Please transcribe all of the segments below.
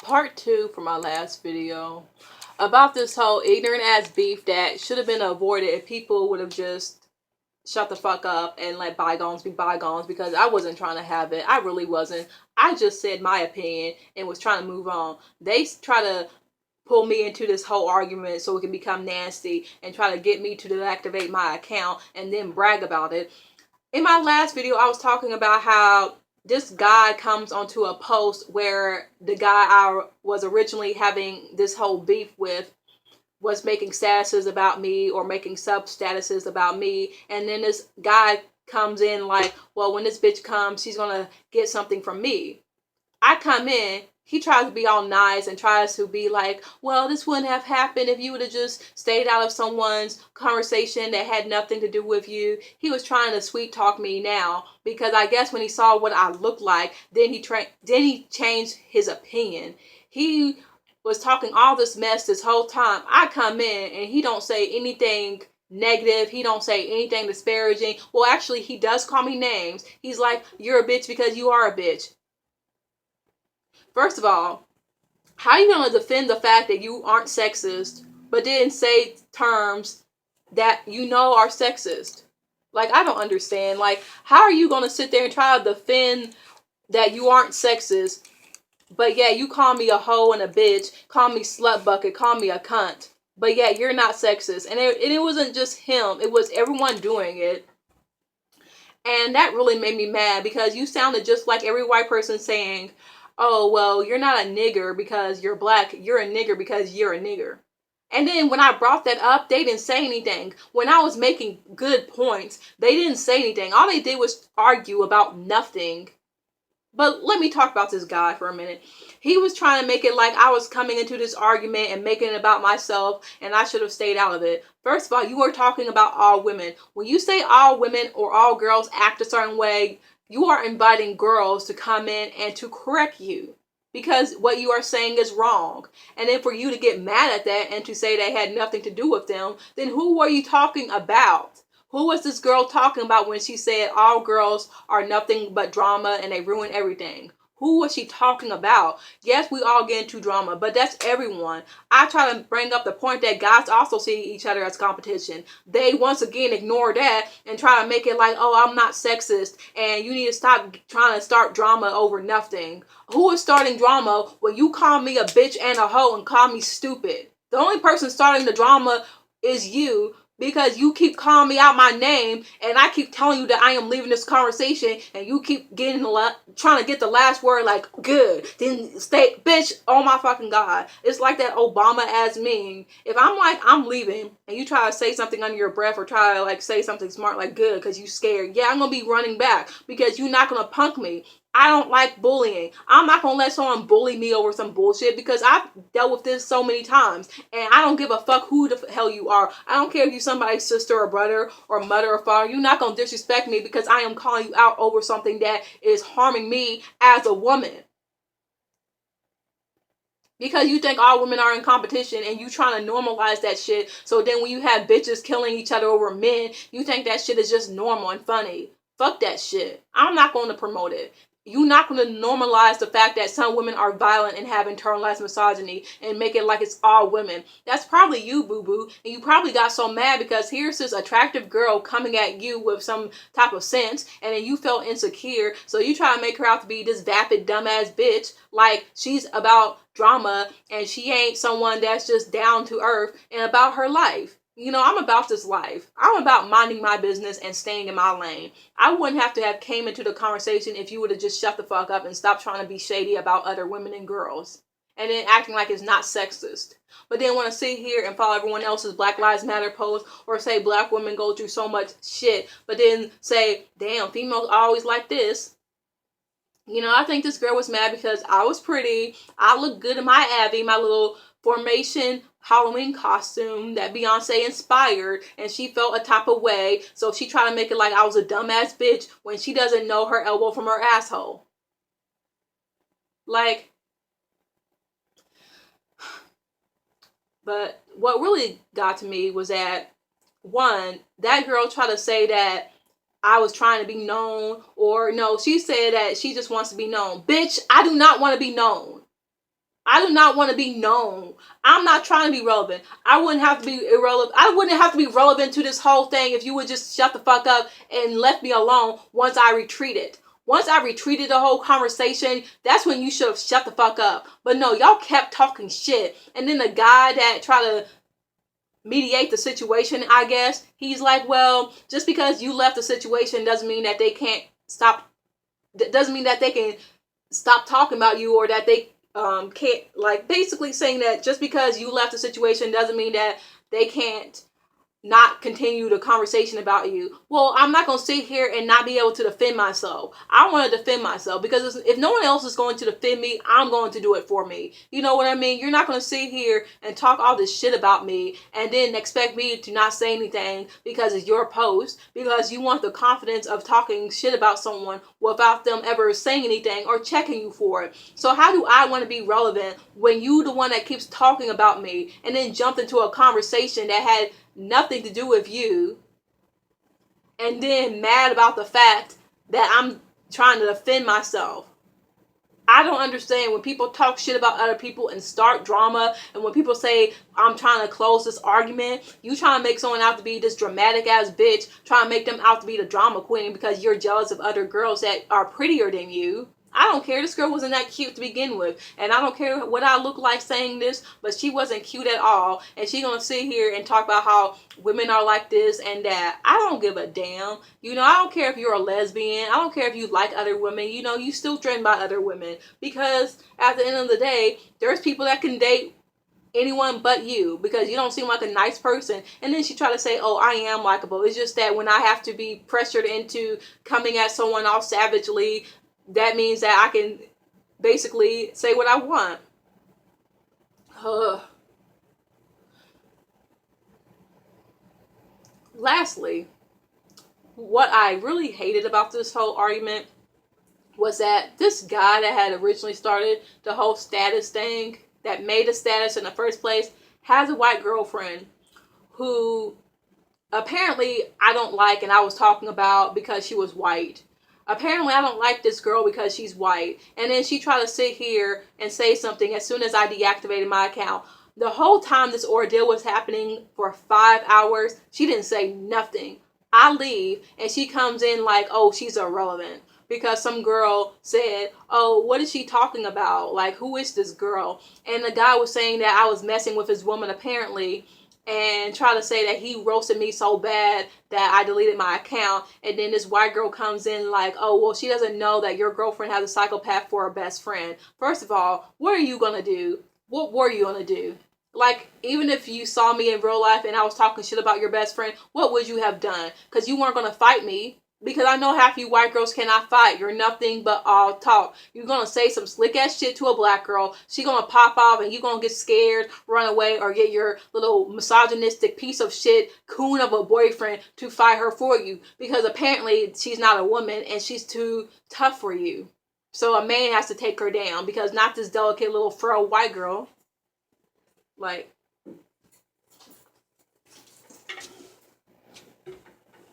part 2 for my last video about this whole ignorant ass beef that should have been avoided if people would have just shut the fuck up and let bygones be bygones, because I wasn't trying to have it. I really wasn't. I just said my opinion and was trying to move on. They try to pull me into this whole argument so it can become nasty and try to get me to deactivate my account and then brag about it. In my last video, I was talking about how this guy comes onto a post where the guy I was originally having this whole beef with was making statuses about me or making sub statuses about me. And then this guy comes in like, well, when this bitch comes, she's going to get something from me. I come in, he tries to be all nice and tries to be like, well, this wouldn't have happened if you would have just stayed out of someone's conversation that had nothing to do with you. He was trying to sweet talk me now because I guess when he saw what I looked like, then he changed his opinion. He was talking all this mess this whole time. I come in and he don't say anything negative. He don't say anything disparaging. Well, actually, he does call me names. He's like, you're a bitch because you are a bitch. First of all, how are you going to defend the fact that you aren't sexist, but then say terms that you know are sexist? Like, I don't understand. Like, how are you going to sit there and try to defend that you aren't sexist, but yeah, you call me a hoe and a bitch, call me slut bucket, call me a cunt, but yeah, you're not sexist. And it wasn't just him. It was everyone doing it. And that really made me mad because you sounded just like every white person saying, oh, well, you're not a nigger because you're black. You're a nigger because you're a nigger. And then when I brought that up, they didn't say anything. When I was making good points, they didn't say anything. All they did was argue about nothing. But let me talk about this guy for a minute. He was trying to make it like I was coming into this argument and making it about myself and I should have stayed out of it. First of all, you are talking about all women. When you say all women or all girls act a certain way, you are inviting girls to come in and to correct you because what you are saying is wrong. And then for you to get mad at that and to say they had nothing to do with them, then who were you talking about? Who was this girl talking about when she said all girls are nothing but drama and they ruin everything? Who was she talking about? Yes, we all get into drama, but that's everyone. I try to bring up the point that guys also see each other as competition. They once again ignore that and try to make it like, oh, I'm not sexist and you need to stop trying to start drama over nothing. Who is starting drama when you call me a bitch and a hoe and call me stupid? The only person starting the drama is you, because you keep calling me out my name and I keep telling you that I am leaving this conversation and you keep trying to get the last word like good. Then stay, bitch, oh my fucking God. It's like that Obama ass meme. If I'm like, I'm leaving and you try to say something under your breath or try to like say something smart like good because you scared, yeah, I'm going to be running back because you're not going to punk me. I don't like bullying. I'm not going to let someone bully me over some bullshit because I've dealt with this so many times. And I don't give a fuck who the hell you are. I don't care if you're somebody's sister or brother or mother or father. You're not going to disrespect me because I am calling you out over something that is harming me as a woman. Because you think all women are in competition and you trying to normalize that shit. So then when you have bitches killing each other over men, you think that shit is just normal and funny. Fuck that shit. I'm not going to promote it. You're not going to normalize the fact that some women are violent and have internalized misogyny and make it like it's all women. That's probably you, boo-boo. And you probably got so mad because here's this attractive girl coming at you with some type of sense and then you felt insecure. So you try to make her out to be this vapid, dumbass bitch like she's about drama and she ain't someone that's just down to earth and about her life. You know, I'm about this life. I'm about minding my business and staying in my lane. I wouldn't have to have came into the conversation if you would have just shut the fuck up and stopped trying to be shady about other women and girls. And then acting like it's not sexist. But then want to sit here and follow everyone else's Black Lives Matter post or say black women go through so much shit. But then say, damn, females always like this. You know, I think this girl was mad because I was pretty. I looked good in my Abby, my little formation Halloween costume that Beyonce inspired, and she felt a type of way, so she tried to make it like I was a dumbass bitch when she doesn't know her elbow from her asshole. Like, but what really got to me was that, one, that girl tried to say that I was trying to be known, or no, she said that she just wants to be known. Bitch, I do not want to be known. I do not want to be known. I'm not trying to be relevant. I wouldn't have to be irrelevant. I wouldn't have to be relevant to this whole thing if you would just shut the fuck up and left me alone once I retreated. Once I retreated the whole conversation, that's when you should have shut the fuck up. But no, y'all kept talking shit. And then the guy that tried to mediate the situation, I guess, he's like, well, just because you left the situation doesn't mean that they can't stop, doesn't mean that they can stop talking about you, or that they can't, like, basically saying that just because you left the situation doesn't mean that they can't not continue the conversation about you. Well, I'm not going to sit here and not be able to defend myself. I want to defend myself, because if no one else is going to defend me, I'm going to do it for me. You know what I mean? You're not going to sit here and talk all this shit about me and then expect me to not say anything because it's your post, because you want the confidence of talking shit about someone without them ever saying anything or checking you for it. So how do I want to be relevant when you the one that keeps talking about me and then jumped into a conversation that had nothing to do with you, and then mad about the fact that I'm trying to defend myself? I don't understand when people talk shit about other people and start drama, and when people say, I'm trying to close this argument, you trying to make someone out to be this dramatic ass bitch, trying to make them out to be the drama queen because you're jealous of other girls that are prettier than you. I don't care. This girl wasn't that cute to begin with. And I don't care what I look like saying this, but she wasn't cute at all. And she gonna sit here and talk about how women are like this and that. I don't give a damn. You know, I don't care if you're a lesbian. I don't care if you like other women. You know, you still threatened by other women. Because at the end of the day, there's people that can date anyone but you because you don't seem like a nice person. And then she tried to say, oh, I am likable. It's just that when I have to be pressured into coming at someone all savagely, that means that I can basically say what I want. Lastly, what I really hated about this whole argument was that this guy that had originally started the whole status thing, that made a status in the first place, has a white girlfriend who apparently I don't like, and I was talking about because she was white. Apparently I don't like this girl because she's white. And then she tried to sit here and say something as soon as I deactivated my account. The whole time this ordeal was happening for 5 hours, she didn't say nothing. I leave and she comes in like, oh, she's irrelevant. Because some girl said, oh, what is she talking about? Like, who is this girl? And the guy was saying that I was messing with his woman apparently, and try to say that he roasted me so bad that I deleted my account. And then this white girl comes in like, oh, well, she doesn't know that your girlfriend has a psychopath for a best friend. First of all, what are you going to do? What were you going to do? Like, even if you saw me in real life and I was talking shit about your best friend, what would you have done? Because you weren't going to fight me. Because I know half you white girls cannot fight. You're nothing but all talk. You're going to say some slick ass shit to a black girl. She going to pop off and you going to get scared, run away, or get your little misogynistic piece of shit coon of a boyfriend to fight her for you. Because apparently she's not a woman and she's too tough for you. So a man has to take her down because not this delicate little frail white girl. Like,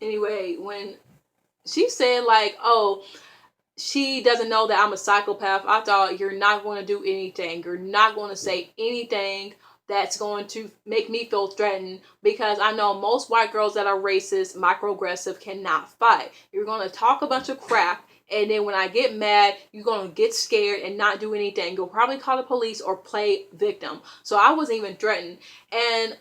anyway, when she said like, oh, she doesn't know that I'm a psychopath, I thought, you're not going to do anything. You're not going to say anything that's going to make me feel threatened, because I know most white girls that are racist, microaggressive, cannot fight. You're going to talk a bunch of crap, and then when I get mad, you're going to get scared and not do anything. You'll probably call the police or play victim. So I wasn't even threatened. And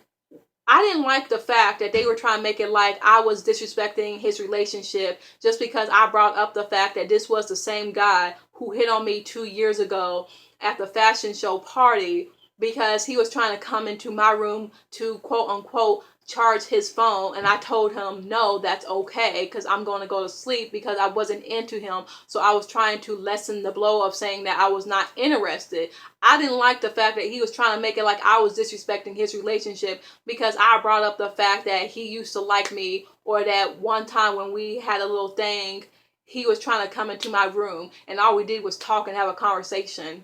I didn't like the fact that they were trying to make it like I was disrespecting his relationship just because I brought up the fact that this was the same guy who hit on me 2 years ago at the fashion show party, because he was trying to come into my room to quote unquote charge his phone, and I told him no, that's okay, because I'm going to go to sleep, because I wasn't into him. So I was trying to lessen the blow of saying that I was not interested. I didn't like the fact that he was trying to make it like I was disrespecting his relationship because I brought up the fact that he used to like me, or that one time when we had a little thing, he was trying to come into my room and all we did was talk and have a conversation,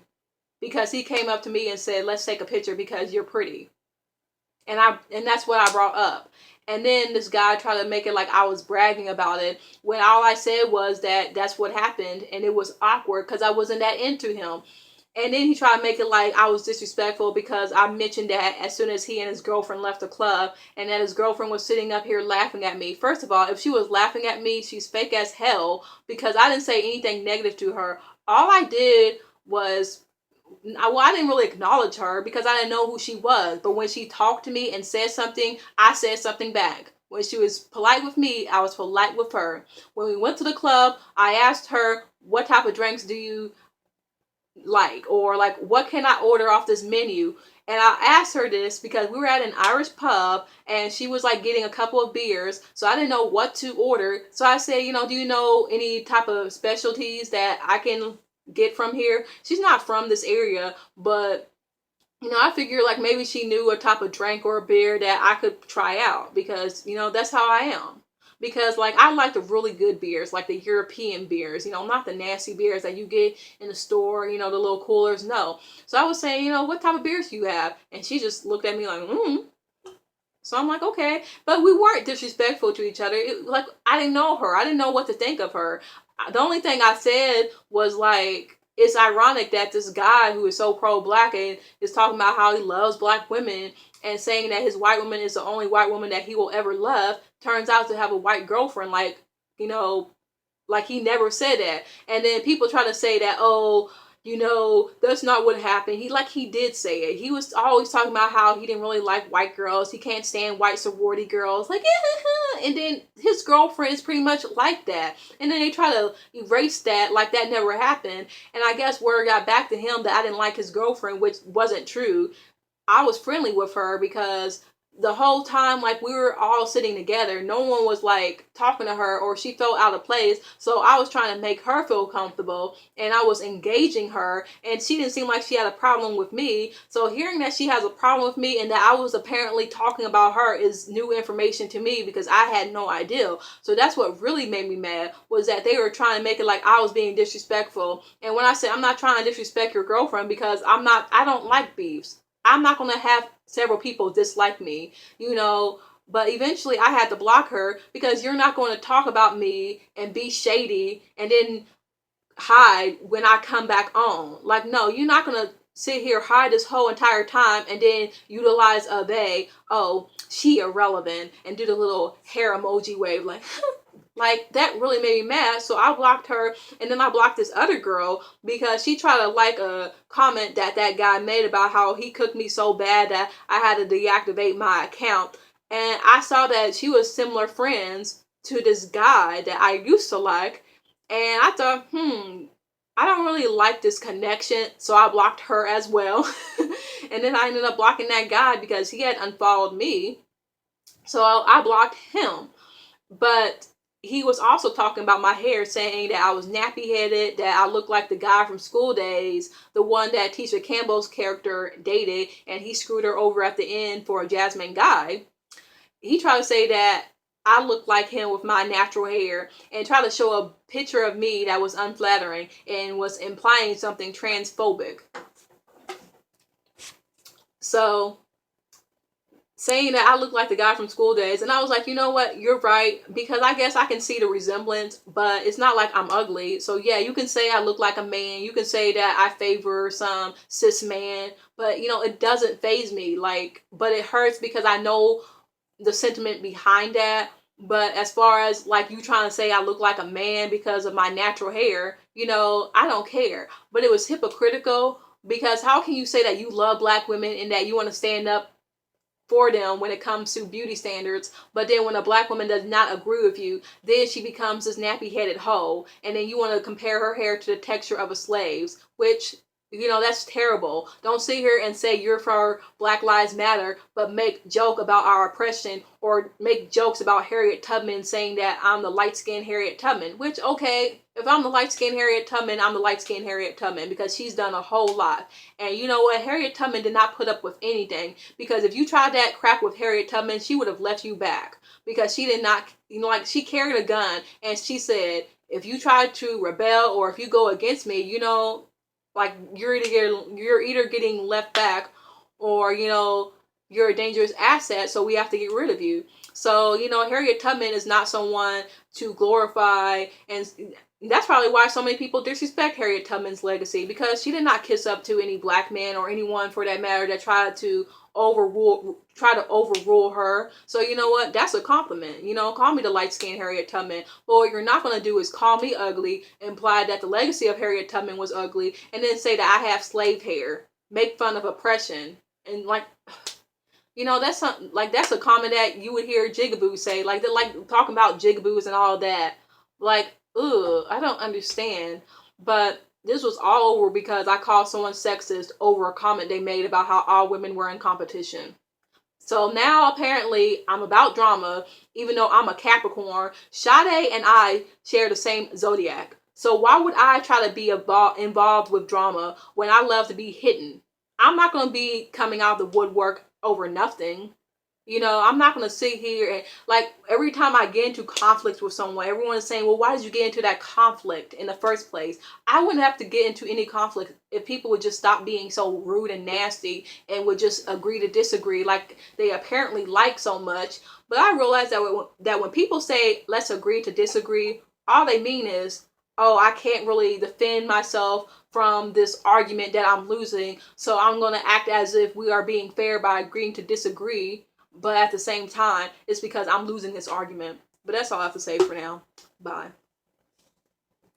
because he came up to me and said, let's take a picture because you're pretty. And that's what I brought up. And then this guy tried to make it like I was bragging about it, when all I said was that that's what happened, and it was awkward because I wasn't that into him. And then he tried to make it like I was disrespectful because I mentioned that as soon as he and his girlfriend left the club, and that his girlfriend was sitting up here laughing at me. First of all, if she was laughing at me, she's fake as hell, because I didn't say anything negative to her. All I did was, I didn't really acknowledge her because I didn't know who she was. But when she talked to me and said something, I said something back. When she was polite with me, I was polite with her. When we went to the club, I asked her, what type of drinks do you like, or like, what can I order off this menu? And I asked her this because we were at an Irish pub and she was like getting a couple of beers, so I didn't know what to order. So I said, do you know any type of specialties that I can get from here? She's not from this area, but I figured like maybe she knew a type of drink or a beer that I could try out, because that's how I am. Because like I like the really good beers, like the European beers, not the nasty beers that you get in the store, the little coolers. No. So I was saying, what type of beers do you have? And she just looked at me like, So I'm like, okay. But we weren't disrespectful to each other. Like, I didn't know her. I didn't know what to think of her. The only thing I said was like, it's ironic that this guy who is so pro-black and is talking about how he loves black women and saying that his white woman is the only white woman that he will ever love, turns out to have a white girlfriend. Like, like he never said that. And then people try to say that, oh, that's not what happened. He did say it. He was always talking about how he didn't really like white girls. He can't stand white sorority girls. Like, and then his girlfriend is pretty much like that. And then they try to erase that like that never happened. And I guess word got back to him that I didn't like his girlfriend, which wasn't true. I was friendly with her because the whole time, like, we were all sitting together, no one was like talking to her or she felt out of place. So I was trying to make her feel comfortable and I was engaging her, and she didn't seem like she had a problem with me. So hearing that she has a problem with me and that I was apparently talking about her is new information to me, because I had no idea. So that's what really made me mad, was that they were trying to make it like I was being disrespectful. And when I said, I'm not trying to disrespect your girlfriend, because I don't like beefs. I'm not going to have several people dislike me, but eventually I had to block her, because you're not going to talk about me and be shady and then hide when I come back on. Like, no, you're not going to sit here, hide this whole entire time, and then utilize she irrelevant, and do the little hair emoji wave, like, like, that really made me mad. So I blocked her, and then I blocked this other girl because she tried to like a comment that guy made about how he cooked me so bad that I had to deactivate my account. And I saw that she was similar friends to this guy that I used to like. And I thought, I don't really like this connection. So I blocked her as well. And then I ended up blocking that guy because he had unfollowed me. So I blocked him. But he was also talking about my hair, saying that I was nappy headed, that I looked like the guy from School Days, the one that Tisha Campbell's character dated, and he screwed her over at the end for Jasmine Guy. He tried to say that I looked like him with my natural hair, and tried to show a picture of me that was unflattering and was implying something transphobic. So, saying that I look like the guy from School Days. And I was like, you know what? You're right. Because I guess I can see the resemblance, but it's not like I'm ugly. So yeah, you can say I look like a man. You can say that I favor some cis man, but it doesn't faze me. Like, but it hurts because I know the sentiment behind that. But as far as like you trying to say I look like a man because of my natural hair, I don't care. But it was hypocritical, because how can you say that you love black women and that you want to stand up for them when it comes to beauty standards, but then when a black woman does not agree with you, then she becomes this nappy-headed hoe, and then you want to compare her hair to the texture of a slave's, which, that's terrible. Don't sit here and say you're for Black Lives Matter, but make joke about our oppression, or make jokes about Harriet Tubman, saying that I'm the light-skinned Harriet Tubman, which, okay, if I'm the light-skinned Harriet Tubman, I'm the light-skinned Harriet Tubman, because she's done a whole lot. And you know what? Harriet Tubman did not put up with anything, because if you tried that crap with Harriet Tubman, she would have left you back, because she did not, like, she carried a gun, and she said, if you try to rebel or if you go against me, like, you're either getting left back, or you're a dangerous asset, so we have to get rid of you. So Harriet Tubman is not someone to glorify, and That's probably why so many people disrespect Harriet Tubman's legacy, because she did not kiss up to any black man or anyone for that matter that try to overrule her. So you know what? That's a compliment. You know, call me the light skinned Harriet Tubman. But what you're not gonna do is call me ugly, imply that the legacy of Harriet Tubman was ugly, and then say that I have slave hair, make fun of oppression, and like, you know, that's something like that's a comment that you would hear Jigaboo say, like they're like talking about jigaboos and all that. Like, ugh, I don't understand. But this was all over because I called someone sexist over a comment they made about how all women were in competition. So now apparently I'm about drama, even though I'm a Capricorn. Sade and I share the same zodiac. So why would I try to be involved with drama when I love to be hidden? I'm not going to be coming out of the woodwork over nothing. You know, I'm not going to sit here and like every time I get into conflict with someone, everyone is saying, well, why did you get into that conflict in the first place? I wouldn't have to get into any conflict if people would just stop being so rude and nasty and would just agree to disagree like they apparently like so much. But I realize that when people say, let's agree to disagree, all they mean is, oh, I can't really defend myself from this argument that I'm losing. So I'm going to act as if we are being fair by agreeing to disagree, but at the same time, it's because I'm losing this argument. But that's all I have to say for now. Bye.